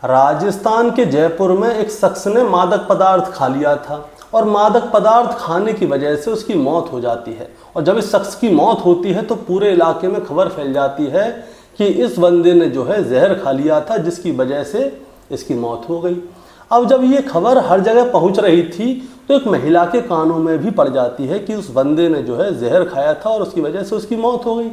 राजस्थान के जयपुर में एक शख्स ने मादक पदार्थ खा लिया था और मादक पदार्थ खाने की वजह से उसकी मौत हो जाती है। और जब इस शख्स की मौत होती है तो पूरे इलाके में खबर फैल जाती है कि इस बंदे ने जो है जहर खा लिया था, जिसकी वजह से इसकी मौत हो गई। अब जब ये खबर हर जगह पहुंच रही थी तो एक महिला के कानों में भी पड़ जाती है कि उस बंदे ने जो है जहर खाया था और उसकी वजह से उसकी मौत हो गई।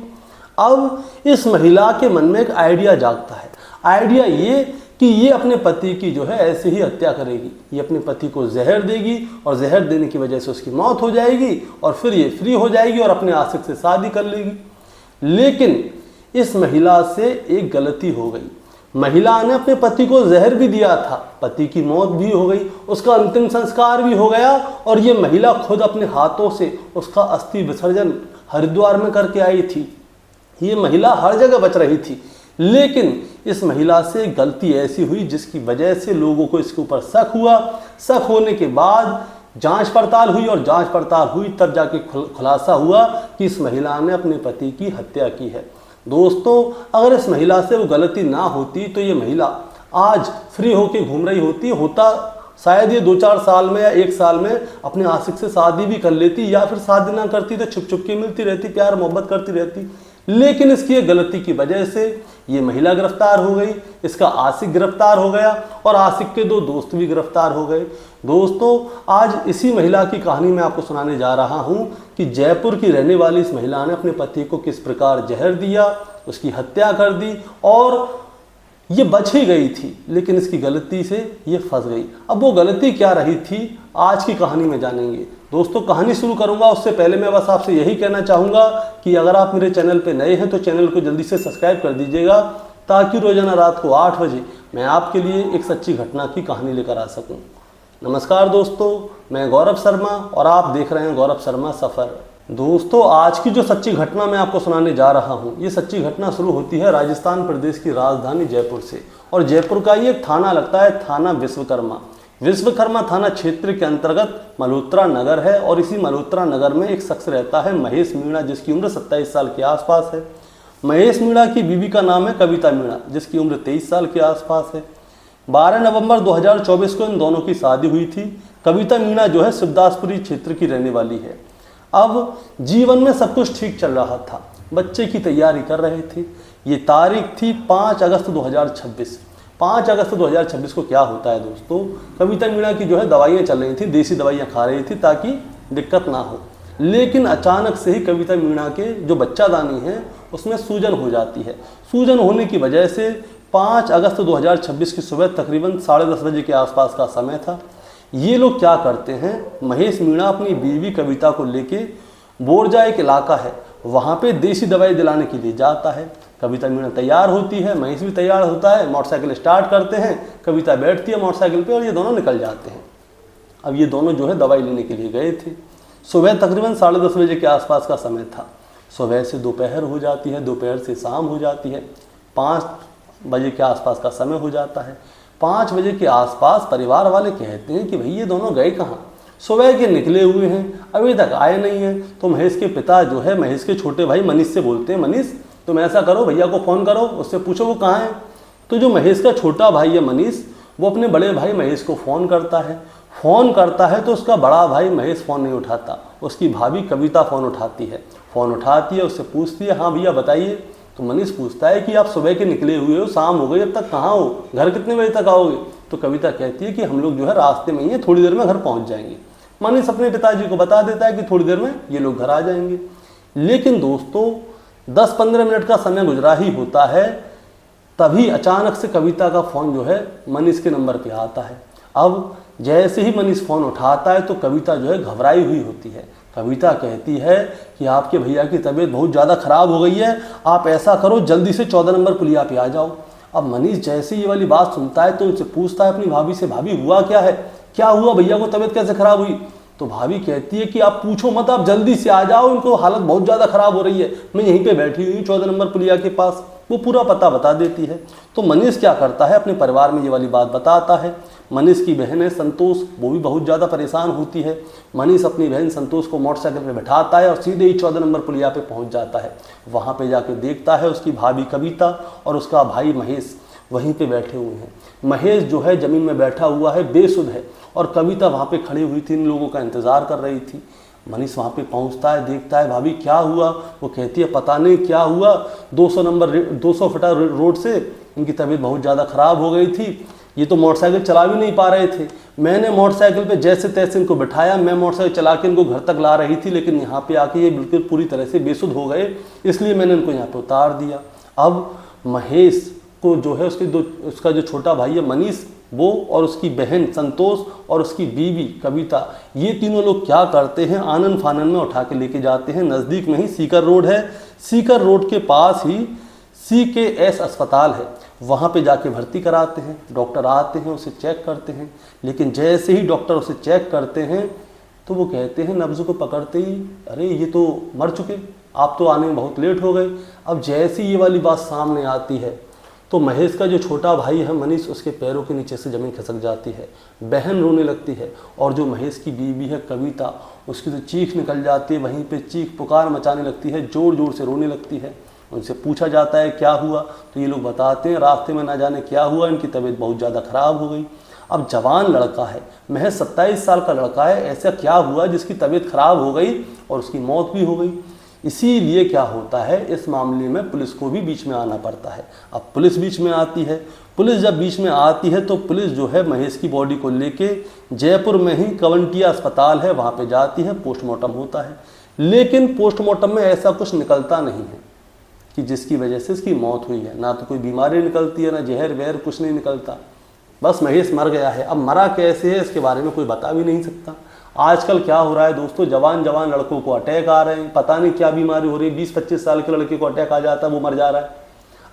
अब इस महिला के मन में एक आइडिया जागता है। आइडिया ये कि ये अपने पति की जो है ऐसे ही हत्या करेगी। ये अपने पति को जहर देगी और जहर देने की वजह से उसकी मौत हो जाएगी और फिर ये फ्री हो जाएगी और अपने आशिक से शादी कर लेगी। लेकिन इस महिला से एक गलती हो गई। महिला ने अपने पति को जहर भी दिया था, पति की मौत भी हो गई, उसका अंतिम संस्कार भी हो गया और ये महिला खुद अपने हाथों से उसका अस्थि विसर्जन हरिद्वार में करके आई थी। ये महिला हर जगह बच रही थी, लेकिन इस महिला से गलती ऐसी हुई जिसकी वजह से लोगों को इसके ऊपर शक हुआ। शक होने के बाद जांच पड़ताल हुई और जांच पड़ताल हुई तब जाके खुलासा हुआ कि इस महिला ने अपने पति की हत्या की है। दोस्तों, अगर इस महिला से वो गलती ना होती तो ये महिला आज फ्री होके घूम रही होता शायद ये 2-4 साल में या 1 साल में अपने आशिक से शादी भी कर लेती, या फिर शादी ना करती तो छुप छुप के मिलती रहती, प्यार मोहब्बत करती रहती। लेकिन इसकी गलती की वजह से ये महिला गिरफ्तार हो गई, इसका आशिक गिरफ्तार हो गया और आशिक के 2 दोस्त भी गिरफ्तार हो गए। दोस्तों, आज इसी महिला की कहानी मैं आपको सुनाने जा रहा हूं कि जयपुर की रहने वाली इस महिला ने अपने पति को किस प्रकार जहर दिया, उसकी हत्या कर दी और ये बच ही गई थी, लेकिन इसकी गलती से ये फंस गई। अब वो गलती क्या रही थी आज की कहानी में जानेंगे। दोस्तों, कहानी शुरू करूंगा उससे पहले मैं बस आपसे यही कहना चाहूँगा कि अगर आप मेरे चैनल पे नए हैं तो चैनल को जल्दी से सब्सक्राइब कर दीजिएगा, ताकि रोजाना रात को 8 बजे मैं आपके लिए एक सच्ची घटना की कहानी लेकर आ सकूँ। नमस्कार दोस्तों, मैं गौरव शर्मा और आप देख रहे हैं गौरव शर्मा सफ़र। दोस्तों, आज की जो सच्ची घटना मैं आपको सुनाने जा रहा हूँ, ये सच्ची घटना शुरू होती है राजस्थान प्रदेश की राजधानी जयपुर से। और जयपुर का ये थाना लगता है थाना विश्वकर्मा। विश्वकर्मा थाना क्षेत्र के अंतर्गत मल्होत्रा नगर है और इसी मल्होत्रा नगर में एक शख्स रहता है महेश मीणा, जिसकी उम्र 27 साल के आसपास है। महेश मीणा की बीवी का नाम है कविता मीणा, जिसकी उम्र 23 साल के आसपास है। 12 नवंबर 2024 को इन दोनों की शादी हुई थी। कविता मीणा जो है शिवदासपुरी क्षेत्र की रहने वाली है। अब जीवन में सब कुछ ठीक चल रहा था, बच्चे की तैयारी कर रहे थे। ये तारीख थी 5 अगस्त 2026। 5 अगस्त 2026 को क्या होता है दोस्तों, कविता मीणा की जो है दवाइयाँ चल रही थी, देसी दवाइयाँ खा रही थी ताकि दिक्कत ना हो। लेकिन अचानक से ही कविता मीणा के जो बच्चादानी है उसमें सूजन हो जाती है। सूजन होने की वजह से 5 अगस्त 2026 की सुबह तकरीबन 10:30 बजे के आसपास का समय था। ये लोग क्या करते हैं, महेश मीणा अपनी बीवी कविता को लेके बोरजा एक इलाका है, वहाँ पे देसी दवाई दिलाने के लिए जाता है। कविता मीणा तैयार होती है, महेश भी तैयार होता है, मोटरसाइकिल स्टार्ट करते हैं, कविता बैठती है मोटरसाइकिल पे और ये दोनों निकल जाते हैं। अब ये दोनों जो है दवाई लेने के लिए गए थे। सुबह तकरीबन 10:30 बजे के आसपास का समय था। सुबह से दोपहर हो जाती है, दोपहर से शाम हो जाती है, 5 बजे के आसपास का समय हो जाता है। 5 बजे के आसपास परिवार वाले कहते हैं कि भाई ये दोनों गए कहाँ, सुबह के निकले हुए हैं, अभी तक आए नहीं हैं। तो महेश के पिता जो है महेश के छोटे भाई मनीष से बोलते हैं, मनीष तुम ऐसा करो, भैया को फ़ोन करो, उससे पूछो वो कहाँ है। तो जो महेश का छोटा भाई है मनीष, वो अपने बड़े भाई महेश को फ़ोन करता है तो उसका बड़ा भाई महेश फ़ोन नहीं उठाता, उसकी भाभी कविता फ़ोन उठाती है, उससे पूछती है, हाँ भैया बताइए। तो मनीष पूछता है कि आप सुबह के निकले हुए हो, शाम हो गई, अब तक कहाँ हो, घर कितने बजे तक आओगे। तो कविता कहती है कि हम लोग जो है रास्ते में ही है, थोड़ी देर में घर पहुँच जाएंगे। मनीष अपने पिताजी को बता देता है कि थोड़ी देर में ये लोग घर आ जाएंगे। लेकिन दोस्तों, 10-15 मिनट का समय गुजरा ही होता है, तभी अचानक से कविता का फ़ोन जो है मनीष के नंबर पे आता है। अब जैसे ही मनीष फ़ोन उठाता है तो कविता जो है घबराई हुई होती है। कविता कहती है कि आपके भैया की तबीयत बहुत ज़्यादा ख़राब हो गई है, आप ऐसा करो जल्दी से 14 नंबर पुलिया पे आ जाओ। अब मनीष जैसे ये वाली बात सुनता है तो उनसे पूछता है अपनी भाभी से, भाभी हुआ क्या है, क्या हुआ, भैया को तबीयत कैसे ख़राब हुई। तो भाभी कहती है कि आप पूछो मत, आप जल्दी से आ जाओ, इनको हालत बहुत ज़्यादा ख़राब हो रही है, मैं यहीं पे बैठी हुई 14 नंबर पुलिया के पास। वो पूरा पता बता देती है। तो मनीष क्या करता है, अपने परिवार में ये वाली बात बताता है। मनीष की बहन है संतोष, वो भी बहुत ज़्यादा परेशान होती है। मनीष अपनी बहन संतोष को मोटरसाइकिल पे बैठाता है और सीधे ही 14 नंबर पुलिया पे पहुंच जाता है। वहाँ पे जाके देखता है उसकी भाभी कविता और उसका भाई महेश वहीं पे बैठे हुए हैं। महेश जो है ज़मीन में बैठा हुआ है, बेसुध है, और कविता वहाँ पे खड़ी हुई थी, इन लोगों का इंतज़ार कर रही थी। मनीष वहाँ पे पहुँचता है, देखता है, भाभी क्या हुआ? वो कहती है पता नहीं क्या हुआ, 200 फीटा रोड से इनकी तबीयत बहुत ज़्यादा ख़राब हो गई थी, ये तो मोटरसाइकिल चला भी नहीं पा रहे थे, मैंने मोटरसाइकिल पे जैसे तैसे इनको बिठाया, मैं मोटरसाइकिल चला के इनको घर तक ला रही थी, लेकिन यहाँ पे आके ये बिल्कुल पूरी तरह से बेसुध हो गए, इसलिए मैंने इनको यहाँ पे उतार दिया। अब महेश को जो है उसका जो छोटा भाई है मनीष, वो और उसकी बहन संतोष और उसकी बीवी कविता, ये तीनों लोग क्या करते हैं, आनन फानन में उठा के लेके जाते हैं। नज़दीक में ही सीकर रोड है, सीकर रोड के पास ही CKS अस्पताल है, वहाँ पे जाके भर्ती कराते हैं। डॉक्टर आते हैं, उसे चेक करते हैं, लेकिन जैसे ही डॉक्टर उसे चेक करते हैं तो वो कहते हैं नब्ज़ को पकड़ते ही, अरे ये तो मर चुके, आप तो आने में बहुत लेट हो गए। अब जैसी ये वाली बात सामने आती है तो महेश का जो छोटा भाई है मनीष, उसके पैरों के नीचे से ज़मीन खिसक जाती है, बहन रोने लगती है, और जो महेश की बीवी है कविता, उसकी तो चीख निकल जाती है, वहीं पे चीख पुकार मचाने लगती है, ज़ोर ज़ोर से रोने लगती है। उनसे पूछा जाता है क्या हुआ, तो ये लोग बताते हैं रास्ते में ना जाने क्या हुआ, इनकी तबीयत बहुत ज़्यादा ख़राब हो गई। अब जवान लड़का है, महज 27 साल का लड़का है, ऐसा क्या हुआ जिसकी तबीयत ख़राब हो गई और उसकी मौत भी हो गई। इसीलिए क्या होता है, इस मामले में पुलिस को भी बीच में आना पड़ता है। अब पुलिस बीच में आती है, पुलिस जब बीच में आती है तो पुलिस जो है महेश की बॉडी को लेके जयपुर में ही कवंटिया अस्पताल है, वहाँ पे जाती है, पोस्टमार्टम होता है। लेकिन पोस्टमार्टम में ऐसा कुछ निकलता नहीं है कि जिसकी वजह से इसकी मौत हुई है, ना तो कोई बीमारी निकलती है, ना जहर वहर, कुछ नहीं निकलता, बस महेश मर गया है। अब मरा कैसे है इसके बारे में कोई बता भी नहीं सकता। आजकल क्या हो रहा है दोस्तों, जवान जवान लड़कों को अटैक आ रहे हैं, पता नहीं क्या बीमारी हो रही है, 20-25 साल के लड़के को अटैक आ जाता है, वो मर जा रहा है।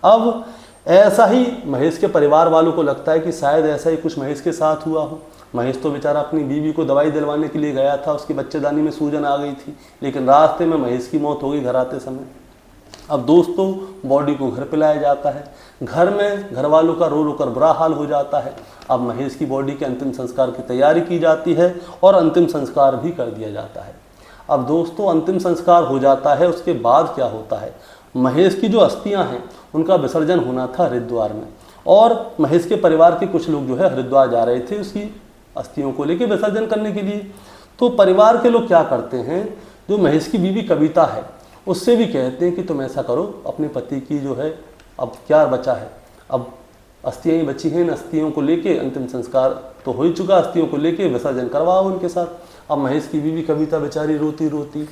अब ऐसा ही महेश के परिवार वालों को लगता है कि शायद ऐसा ही कुछ महेश के साथ हुआ हो। महेश तो बेचारा अपनी बीवी को दवाई दिलवाने के लिए गया था, उसकी बच्चेदानी में सूजन आ गई थी, लेकिन रास्ते में महेश की मौत हो गई घर आते समय। अब दोस्तों बॉडी को घर पे लाया जाता है, घर में घर वालों का रो रो कर बुरा हाल हो जाता है। अब महेश की बॉडी के अंतिम संस्कार की तैयारी की जाती है और अंतिम संस्कार भी कर दिया जाता है। अब दोस्तों अंतिम संस्कार हो जाता है, उसके बाद क्या होता है, महेश की जो अस्थियां हैं उनका विसर्जन होना था हरिद्वार में, और महेश के परिवार के कुछ लोग जो है हरिद्वार जा रहे थे उसकी अस्थियों को लेकर विसर्जन करने के लिए। तो परिवार के लोग क्या करते हैं, जो महेश की बीवी कविता है उससे भी कहते हैं कि तुम ऐसा करो, अपने पति की जो है अब क्या बचा है, अब अस्थियाँ ही बची हैं, इन अस्थियों को लेके अंतिम संस्कार तो हो ही चुका, अस्थियों को लेके विसर्जन करवाओ उनके साथ। अब महेश की बीवी कविता बेचारी रोती रोती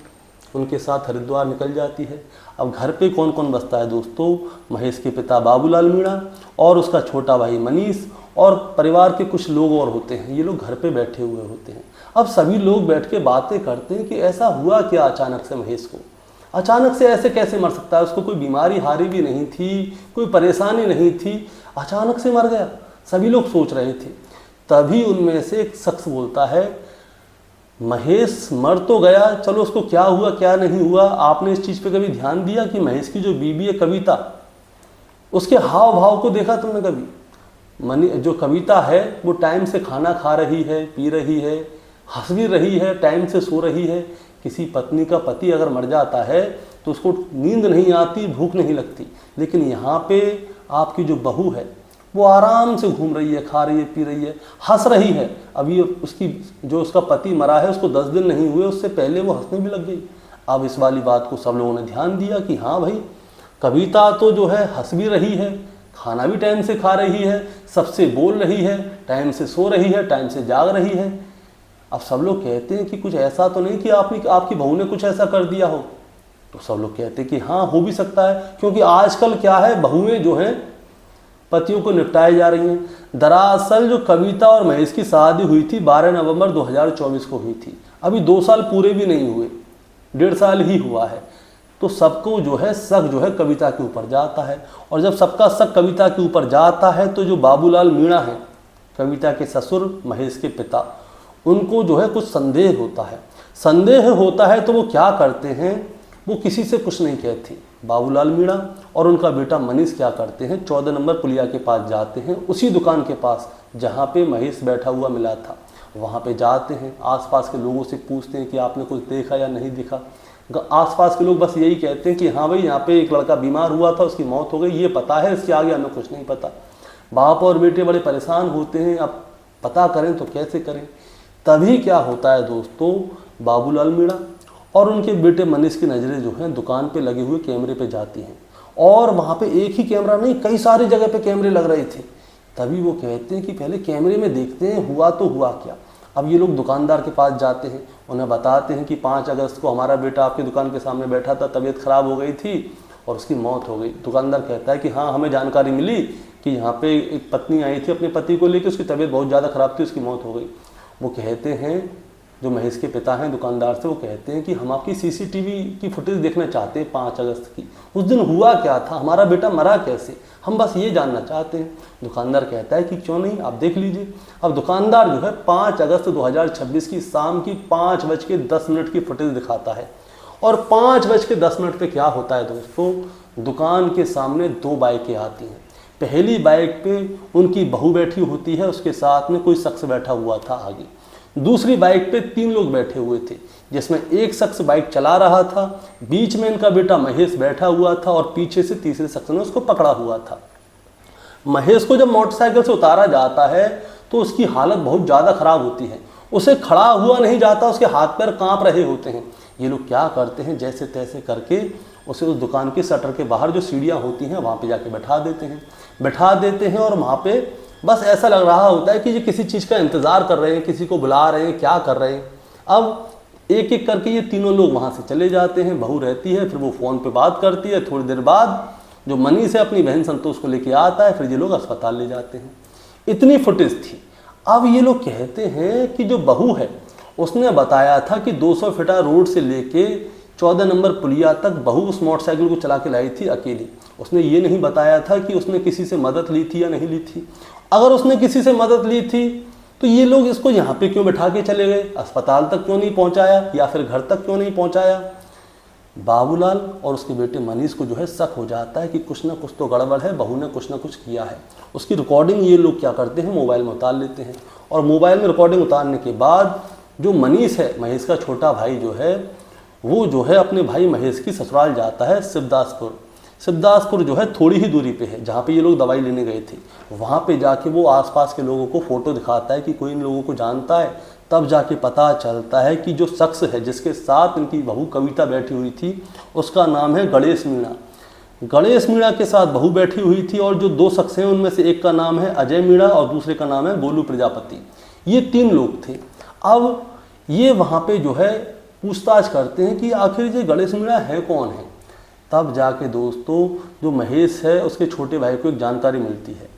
उनके साथ हरिद्वार निकल जाती है। अब घर पे कौन कौन बसता है दोस्तों, महेश के पिता बाबूलाल मीणा और उसका छोटा भाई मनीष और परिवार के कुछ लोग और होते हैं, ये लोग घर पे बैठे हुए होते हैं। अब सभी लोग बैठ के बातें करते हैं कि ऐसा हुआ क्या अचानक से महेश को, अचानक से ऐसे कैसे मर सकता है, उसको कोई बीमारी हारी भी नहीं थी, कोई परेशानी नहीं थी, अचानक से मर गया, सभी लोग सोच रहे थे। तभी उनमें से एक शख्स बोलता है, महेश मर तो गया, चलो उसको क्या हुआ क्या नहीं हुआ, आपने इस चीज़ पे कभी ध्यान दिया कि महेश की जो बीबी है कविता, उसके हाव भाव को देखा तुमने कभी? जो कविता है वो टाइम से खाना खा रही है, पी रही है, हंस भी रही है, टाइम से सो रही है। किसी पत्नी का पति अगर मर जाता है तो उसको नींद नहीं आती, भूख नहीं लगती, लेकिन यहाँ पे आपकी जो बहू है वो आराम से घूम रही है, खा रही है, पी रही है, हंस रही है। अभी उसका पति मरा है उसको 10 दिन नहीं हुए, उससे पहले वो हंसने भी लग गई। अब इस वाली बात को सब लोगों ने ध्यान दिया कि हाँ भाई, कविता तो जो है हंस भी रही है, खाना भी टाइम से खा रही है, सबसे बोल रही है, टाइम से सो रही है, टाइम से जाग रही है। अब सब लोग कहते हैं कि कुछ ऐसा तो नहीं कि आपकी बहू ने कुछ ऐसा कर दिया हो, तो सब लोग कहते हैं कि हाँ हो भी सकता है, क्योंकि आजकल क्या है, बहुएं जो हैं पतियों को निपटाई जा रही हैं। दरअसल जो कविता और महेश की शादी हुई थी 12 नवंबर 2024 को हुई थी, अभी 2 साल पूरे भी नहीं हुए, 1.5 साल ही हुआ है। तो सबको जो है शक जो है कविता के ऊपर जाता है, और जब सबका शक कविता के ऊपर जाता है तो जो बाबूलाल मीणा है, कविता के ससुर महेश के पिता, उनको जो है कुछ संदेह होता है तो वो क्या करते हैं, वो किसी से कुछ नहीं कहते। बाबूलाल मीणा और उनका बेटा मनीष क्या करते हैं, 14 नंबर पुलिया के पास जाते हैं, उसी दुकान के पास जहाँ पे महेश बैठा हुआ मिला था, वहाँ पे जाते हैं, आसपास के लोगों से पूछते हैं कि आपने कुछ देखा या नहीं देखा। आसपास के लोग बस यही कहते हैं कि हाँ भाई यहाँ पे एक लड़का बीमार हुआ था, उसकी मौत हो गई, ये पता है, इसके आगे हमें कुछ नहीं पता। बाप और बेटे बड़े परेशान होते हैं, अब पता करें तो कैसे करें। तभी क्या होता है दोस्तों, बाबूलाल मीणा और उनके बेटे मनीष की नज़रें जो हैं दुकान पे लगे हुए कैमरे पे जाती हैं, और वहाँ पे एक ही कैमरा नहीं, कई सारी जगह पे कैमरे लग रहे थे। तभी वो कहते हैं कि पहले कैमरे में देखते हैं हुआ तो हुआ क्या। अब ये लोग दुकानदार के पास जाते हैं, उन्हें बताते हैं कि 5 अगस्त को हमारा बेटा आपकी दुकान के सामने बैठा था, तबीयत ख़राब हो गई थी और उसकी मौत हो गई। दुकानदार कहता है कि हाँ, हमें जानकारी मिली कि यहाँ पे एक पत्नी आई थी अपने पति को लेकर, उसकी तबीयत बहुत ज़्यादा ख़राब थी, उसकी मौत हो गई। वो कहते हैं, जो महेश के पिता हैं दुकानदार से, वो कहते हैं कि हम आपकी सीसीटीवी की फुटेज देखना चाहते हैं 5 अगस्त की। उस दिन हुआ क्या था, हमारा बेटा मरा कैसे, हम बस ये जानना चाहते हैं। दुकानदार कहता है कि क्यों नहीं, आप देख लीजिए। अब दुकानदार जो है 5 अगस्त 2026 की शाम की 5:10 की फुटेज दिखाता है। और 5:10 पे क्या होता है दोस्तों, दुकान के सामने 2 बाइकें आती हैं। पहली बाइक पे उनकी बहू बैठी होती है, उसके साथ में कोई शख्स बैठा हुआ था आगे। दूसरी बाइक पे 3 लोग बैठे हुए थे, जिसमें एक शख्स बाइक चला रहा था, बीच में इनका बेटा महेश बैठा हुआ था और पीछे से तीसरे शख्स ने उसको पकड़ा हुआ था। महेश को जब मोटरसाइकिल से उतारा जाता है तो उसकी हालत बहुत ज़्यादा ख़राब होती है, उसे खड़ा हुआ नहीं जाता, उसके हाथ पैर कांप रहे होते हैं। ये लोग क्या करते हैं, जैसे तैसे करके उसे उस दुकान की शटर के बाहर जो सीढ़ियाँ होती हैं वहाँ पे जाके बैठा देते हैं और वहाँ पे बस ऐसा लग रहा होता है कि ये किसी चीज़ का इंतज़ार कर रहे हैं, किसी को बुला रहे हैं, क्या कर रहे हैं। अब एक एक करके ये तीनों लोग वहाँ से चले जाते हैं, बहू रहती है, फिर वो फ़ोन पे बात करती है। थोड़ी देर बाद जो मनीष है अपनी बहन संतोष को लेके आता है, फिर ये लोग अस्पताल ले जाते हैं। इतनी फुटेज थी। अब ये लोग कहते हैं कि जो बहू है उसने बताया था कि 200 फीटा रोड से लेके 14 नंबर पुलिया तक बहू उस मोटरसाइकिल को चला के लाई थी अकेली। उसने ये नहीं बताया था कि उसने किसी से मदद ली थी या नहीं ली थी। अगर उसने किसी से मदद ली थी तो ये लोग इसको यहाँ पे क्यों बैठा के चले गए, अस्पताल तक क्यों नहीं पहुँचाया या फिर घर तक क्यों नहीं पहुँचाया। बाबूलाल और उसके बेटे मनीष को जो है शक हो जाता है कि कुछ ना कुछ तो गड़बड़ है, बहू ने कुछ ना कुछ किया है। उसकी रिकॉर्डिंग ये लोग क्या करते हैं, मोबाइल में उतार लेते हैं। और मोबाइल में रिकॉर्डिंग उतारने के बाद जो मनीष है, महेश का छोटा भाई जो है, वो जो है अपने भाई महेश की ससुराल जाता है शिवदासपुर जो है थोड़ी ही दूरी पे है, जहाँ पे ये लोग दवाई लेने गए थे। वहाँ पे जाके वो आसपास के लोगों को फ़ोटो दिखाता है कि कोई इन लोगों को जानता है। तब जाके पता चलता है कि जो शख्स है जिसके साथ इनकी बहू कविता बैठी हुई थी, उसका नाम है गणेश मीणा। गणेश मीणा के साथ बहू बैठी हुई थी और जो 2 शख्स हैं उनमें से एक का नाम है अजय मीणा और दूसरे का नाम है गोलू प्रजापति। ये 3 लोग थे। अब ये वहाँ पे जो है पूछताछ करते हैं कि आखिर ये गणेश मीणा है कौन है। तब जाके दोस्तों जो महेश है उसके छोटे भाई को एक जानकारी मिलती है।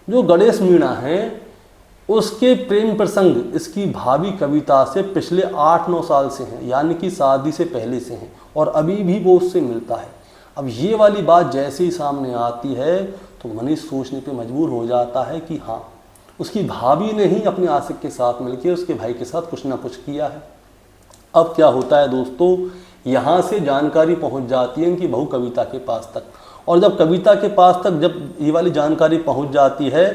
जो गणेश मीणा है उसके प्रेम प्रसंग इसकी भाभी कविता से पिछले 8-9 साल से हैं, यानी कि शादी से पहले से हैं, और अभी भी वो उससे मिलता है। अब ये वाली बात जैसे ही सामने आती है तो मनीष सोचने पे मजबूर हो जाता है कि हाँ, उसकी भाभी ने ही अपने आशिक के साथ मिलकर उसके भाई के साथ कुछ ना कुछ किया है। अब क्या होता है दोस्तों, यहाँ से जानकारी पहुँच जाती है इनकी बहू कविता के पास तक। और जब कविता के पास तक जब ये वाली जानकारी पहुँच जाती है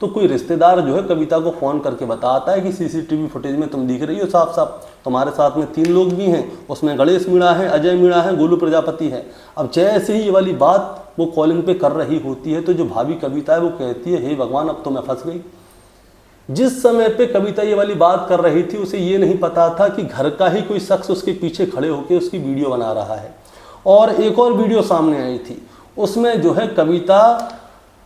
तो कोई रिश्तेदार जो है कविता को फ़ोन करके बताता है कि सीसीटीवी फुटेज में तुम दिख रही हो साफ साफ, तुम्हारे साथ में 3 लोग भी हैं, उसमें गणेश मीणा है, अजय मीणा है, गोलू प्रजापति है। अब जैसे ही ये वाली बात वो कॉलिंग पे कर रही होती है तो जो भाभी कविता है वो कहती है, हे भगवान, अब तो मैं फंस गई। जिस समय पे कविता ये वाली बात कर रही थी उसे ये नहीं पता था कि घर का ही कोई शख्स उसके पीछे खड़े होकर उसकी वीडियो बना रहा है। और एक और वीडियो सामने आई थी, उसमें जो है कविता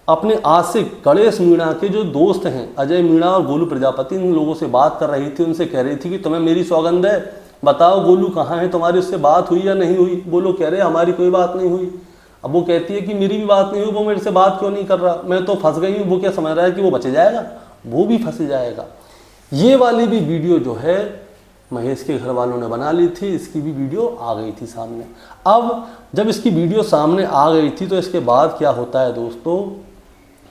अपने आशिक गणेश मीणा के जो दोस्त हैं अजय मीणा और गोलू प्रजापति, इन लोगों से बात कर रही थी। उनसे कह रही थी कि तुम्हें मेरी सौगंध है, बताओ गोलू कहाँ है, तुम्हारी उससे बात हुई या नहीं हुई। वो लोग कह रहे हमारी कोई बात नहीं हुई। अब वो कहती है कि मेरी भी बात नहीं हुई, वो मेरे से बात क्यों नहीं कर रहा, मैं तो फंस गई हूँ। वो क्या समझ रहा है कि वो बच जाएगा, वो भी फंस जाएगा। ये वाली भी वीडियो जो है महेश के घर वालों ने बना ली थी, इसकी भी वीडियो आ गई थी सामने। अब जब इसकी वीडियो सामने आ गई थी तो इसके बाद क्या होता है दोस्तों,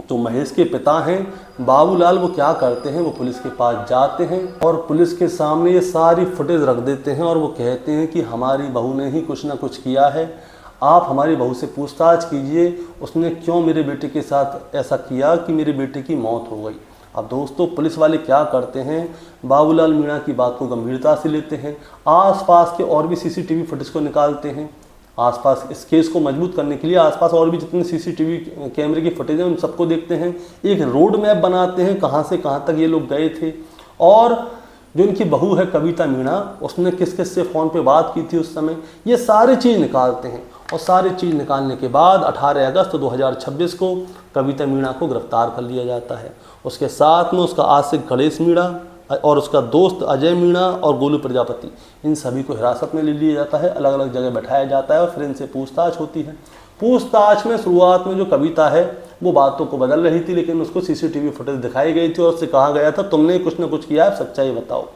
तो महेश के पिता हैं बाबूलाल, वो क्या करते हैं, वो पुलिस के पास जाते हैं और पुलिस के सामने ये सारी फुटेज रख देते हैं। और वो कहते हैं कि हमारी बहू ने ही कुछ ना कुछ किया है, आप हमारी बहू से पूछताछ कीजिए, उसने क्यों मेरे बेटे के साथ ऐसा किया कि मेरे बेटे की मौत हो गई। अब दोस्तों पुलिस वाले क्या करते हैं, बाबूलाल मीणा की बात को गंभीरता से लेते हैं, आसपास के और भी सीसीटीवी फुटेज को निकालते हैं। आसपास इस केस को मजबूत करने के लिए आसपास और भी जितने सीसीटीवी कैमरे की फुटेज हैं उन सबको देखते हैं, एक रोड मैप बनाते हैं कहाँ से कहाँ तक ये लोग गए थे, और जो इनकी बहू है कविता मीणा उसने किस किस से फ़ोन पे बात की थी उस समय, ये सारी चीज़ निकालते हैं। और सारी चीज़ निकालने के बाद 18 अगस्त 2026 को कविता मीणा को गिरफ्तार कर लिया जाता है। उसके साथ में उसका आशिक गणेश मीणा और उसका दोस्त अजय मीणा और गोलू प्रजापति, इन सभी को हिरासत में ले लिया जाता है, अलग अलग जगह बैठाया जाता है और फिर इनसे पूछताछ होती है। पूछताछ में शुरुआत में जो कविता है वो बातों को बदल रही थी, लेकिन उसको सीसीटीवी फुटेज दिखाई गई थी और उससे कहा गया था तुमने कुछ ना कुछ किया है, सच्चाई बताओ।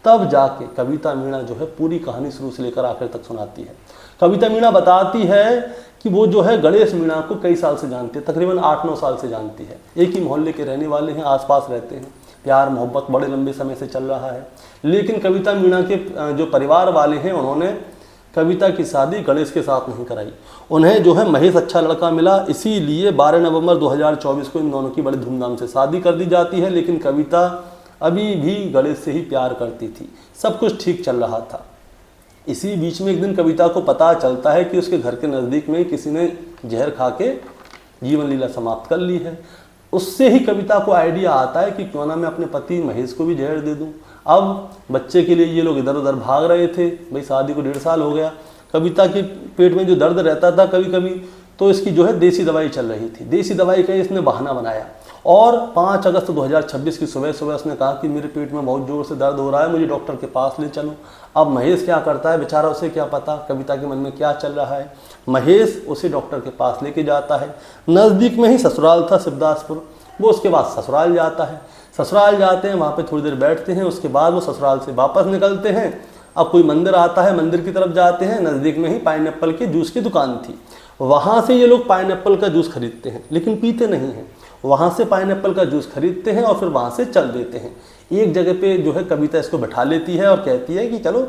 तब जाके कविता मीणा जो है पूरी कहानी शुरू से लेकर आखिर तक सुनाती है। कविता मीणा बताती है कि वो जो है गणेश मीणा को कई साल से जानती है, तकरीबन 8-9 साल से जानती है, एक ही मोहल्ले के रहने वाले हैं, आसपास रहते हैं, प्यार मोहब्बत बड़े लंबे समय से चल रहा है। लेकिन कविता मीणा के जो परिवार वाले हैं उन्होंने कविता की शादी गणेश के साथ नहीं कराई, उन्हें जो है महेश अच्छा लड़का मिला, इसीलिए 12 नवंबर 2024 को इन दोनों की बड़ी धूमधाम से शादी कर दी जाती है। लेकिन कविता अभी भी गणेश से ही प्यार करती थी, सब कुछ ठीक चल रहा था। इसी बीच में एक दिन कविता को पता चलता है कि उसके घर के नज़दीक में किसी ने जहर खा के जीवन लीला समाप्त कर ली है। उससे ही कविता को आइडिया आता है कि क्यों ना मैं अपने पति महेश को भी जहर दे दूं। अब बच्चे के लिए ये लोग इधर उधर भाग रहे थे, भाई शादी को 1.5 साल हो गया, कविता के पेट में जो दर्द रहता था कभी कभी, तो इसकी जो है देसी दवाई चल रही थी। देसी दवाई का इसने बहाना बनाया और 5 अगस्त 2026 की सुबह सुबह उसने कहा कि मेरे पेट में बहुत ज़ोर से दर्द हो रहा है, मुझे डॉक्टर के पास ले चलो। अब महेश क्या करता है बेचारा, उसे क्या पता कविता के मन में क्या चल रहा है। महेश उसे डॉक्टर के पास लेके जाता है, नज़दीक में ही ससुराल था शिवदासपुर, वो उसके बाद ससुराल जाता है। ससुराल जाते हैं, वहाँ पे थोड़ी देर बैठते हैं, उसके बाद वो ससुराल से वापस निकलते हैं। अब कोई मंदिर आता है, मंदिर की तरफ जाते हैं, नज़दीक में ही पाइनएप्पल की जूस की दुकान थी, वहाँ से ये लोग पाइनएप्पल का जूस खरीदते हैं, लेकिन पीते नहीं हैं। वहाँ से पाइनएप्पल का जूस खरीदते हैं और फिर वहाँ से चल देते हैं। एक जगह पे जो है कविता इसको बैठा लेती है और कहती है कि चलो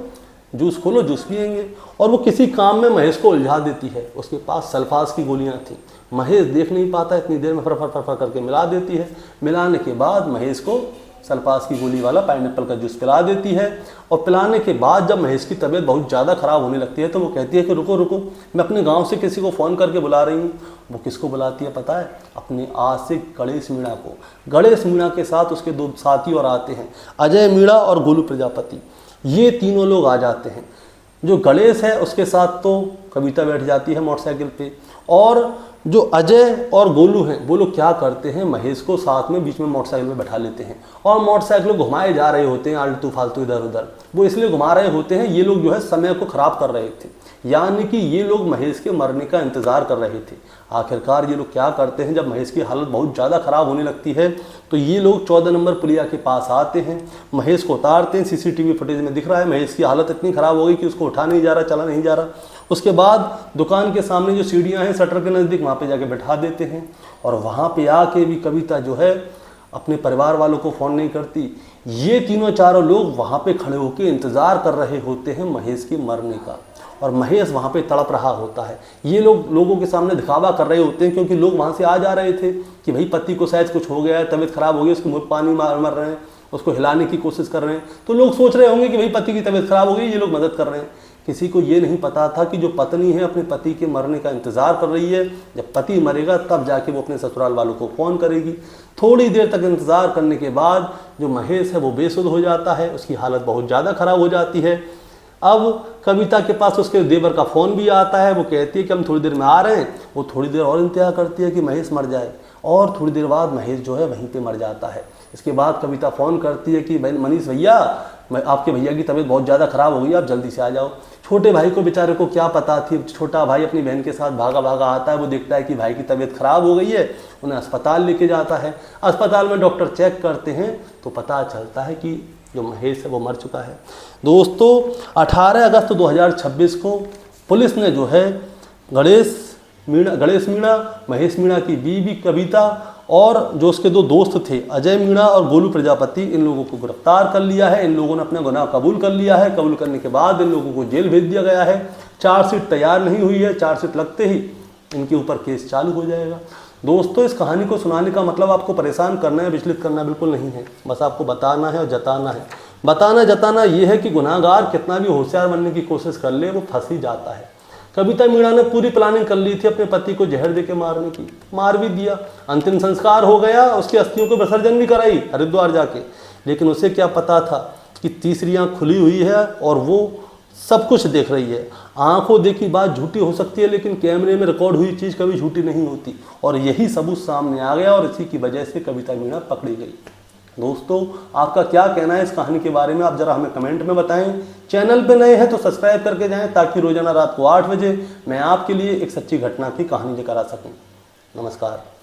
जूस खोलो, जूस पियेंगे, और वो किसी काम में महेश को उलझा देती है। उसके पास सल्फास की गोलियां थी, महेश देख नहीं पाता, इतनी देर में फर करके मिला देती है। मिलाने के बाद महेश को सल्फास की गोली वाला पाइनएप्पल का जूस पिला देती है। और पिलाने के बाद जब महेश की तबीयत बहुत ज़्यादा ख़राब होने लगती है तो वो कहती है कि रुको रुको, मैं अपने गांव से किसी को फ़ोन करके बुला रही हूँ। वो किसको बुलाती है पता है? अपने आशिक गणेश मीणा को। गणेश मीणा के साथ उसके 2 साथी और आते हैं, अजय मीणा और गोलू प्रजापति। ये तीनों लोग आ जाते हैं। जो गणेश है उसके साथ तो कविता बैठ जाती है मोटरसाइकिल पे, और जो अजय और गोलू हैं वो लोग क्या करते हैं, महेश को साथ में बीच में मोटरसाइकिल में बैठा लेते हैं और मोटरसाइकिल घुमाए जा रहे होते हैं आलतू फालतू इधर उधर। वो इसलिए घुमा रहे होते हैं, ये लोग जो है समय को ख़राब कर रहे थे, यानी कि ये लोग महेश के मरने का इंतज़ार कर रहे थे। आखिरकार ये लोग क्या करते हैं, जब महेश की हालत बहुत ज़्यादा ख़राब होने लगती है तो ये लोग 14 नंबर पुलिया के पास आते हैं, महेश को उतारते हैं। सीसीटीवी फुटेज में दिख रहा है महेश की हालत इतनी ख़राब हो गई कि उसको उठा नहीं जा रहा, चला नहीं जा रहा। उसके बाद दुकान के सामने जो सीढ़ियाँ हैं शटर के नज़दीक, वहाँ पे जाके बैठा देते हैं। और वहाँ पे आके भी कविता जो है अपने परिवार वालों को फ़ोन नहीं करती। ये तीनों चारों लोग वहाँ पे खड़े होकर इंतज़ार कर रहे होते हैं महेश के मरने का, और महेश वहाँ पे तड़प रहा होता है। ये लोग लोगों के सामने दिखावा कर रहे होते हैं, क्योंकि लोग वहाँ से आ जा रहे थे कि भाई पति को शायद कुछ हो गया है, तबीयत खराब हो गई, उसके मुँह पानी मर रहे हैं, उसको हिलाने की कोशिश कर रहे हैं। तो लोग सोच रहे होंगे कि भाई पति की तबीयत खराब हो गई, ये लोग मदद कर रहे हैं। किसी को ये नहीं पता था कि जो पत्नी है अपने पति के मरने का इंतज़ार कर रही है, जब पति मरेगा तब जाके वो अपने ससुराल वालों को फ़ोन करेगी। थोड़ी देर तक इंतज़ार करने के बाद जो महेश है वो बेसुध हो जाता है, उसकी हालत बहुत ज़्यादा ख़राब हो जाती है। अब कविता के पास उसके देवर का फ़ोन भी आता है, वो कहती है कि हम थोड़ी देर में आ रहे हैं। वो थोड़ी देर और इंतजार करती है कि महेश मर जाए, और थोड़ी देर बाद महेश जो है वहीं पे मर जाता है। इसके बाद कविता फ़ोन करती है कि भाई मनीष भैया, मैं आपके भैया की तबीयत बहुत ज़्यादा ख़राब हो गई, आप जल्दी से आ जाओ। छोटे भाई को बेचारे को क्या पता थी, छोटा भाई अपनी बहन के साथ भागा भागा आता है। वो देखता है कि भाई की तबीयत ख़राब हो गई है, उन्हें अस्पताल लेके जाता है। अस्पताल में डॉक्टर चेक करते हैं तो पता चलता है कि जो महेश है वो मर चुका है। दोस्तों 18 अगस्त 2026 को पुलिस ने जो है गणेश मीणा, महेश मीणा की बीवी कविता और जो उसके 2 दोस्त थे अजय मीणा और गोलू प्रजापति, इन लोगों को गिरफ्तार कर लिया है। इन लोगों ने अपना गुनाह कबूल कर लिया है। कबूल करने के बाद इन लोगों को जेल भेज दिया गया है। चार्जशीट तैयार नहीं हुई है, चार्जशीट लगते ही इनके ऊपर केस चालू हो जाएगा। दोस्तों इस कहानी को सुनाने का मतलब आपको परेशान करना है, विचलित करना बिल्कुल नहीं है, बस आपको बताना है और जताना है। बताना जताना ये है कि गुनाहगार कितना भी होशियार बनने की कोशिश कर ले वो फंस ही जाता है। कविता मीणा ने पूरी प्लानिंग कर ली थी अपने पति को जहर देके मारने की, मार भी दिया, अंतिम संस्कार हो गया, उसकी अस्थियों को विसर्जन भी कराई हरिद्वार जाके। लेकिन उसे क्या पता था कि तीसरी आंख खुली हुई है और वो सब कुछ देख रही है। आंखों देखी बात झूठी हो सकती है, लेकिन कैमरे में रिकॉर्ड हुई चीज़ कभी झूठी नहीं होती। और यही सबूत सामने आ गया और इसी की वजह से कविता मीणा पकड़ी गई। दोस्तों, आपका क्या कहना है इस कहानी के बारे में, आप जरा हमें कमेंट में बताएं। चैनल पे नए हैं तो सब्सक्राइब करके जाएं, ताकि रोजाना रात को 8 बजे मैं आपके लिए एक सच्ची घटना की कहानी लेकर आ सकूं। नमस्कार।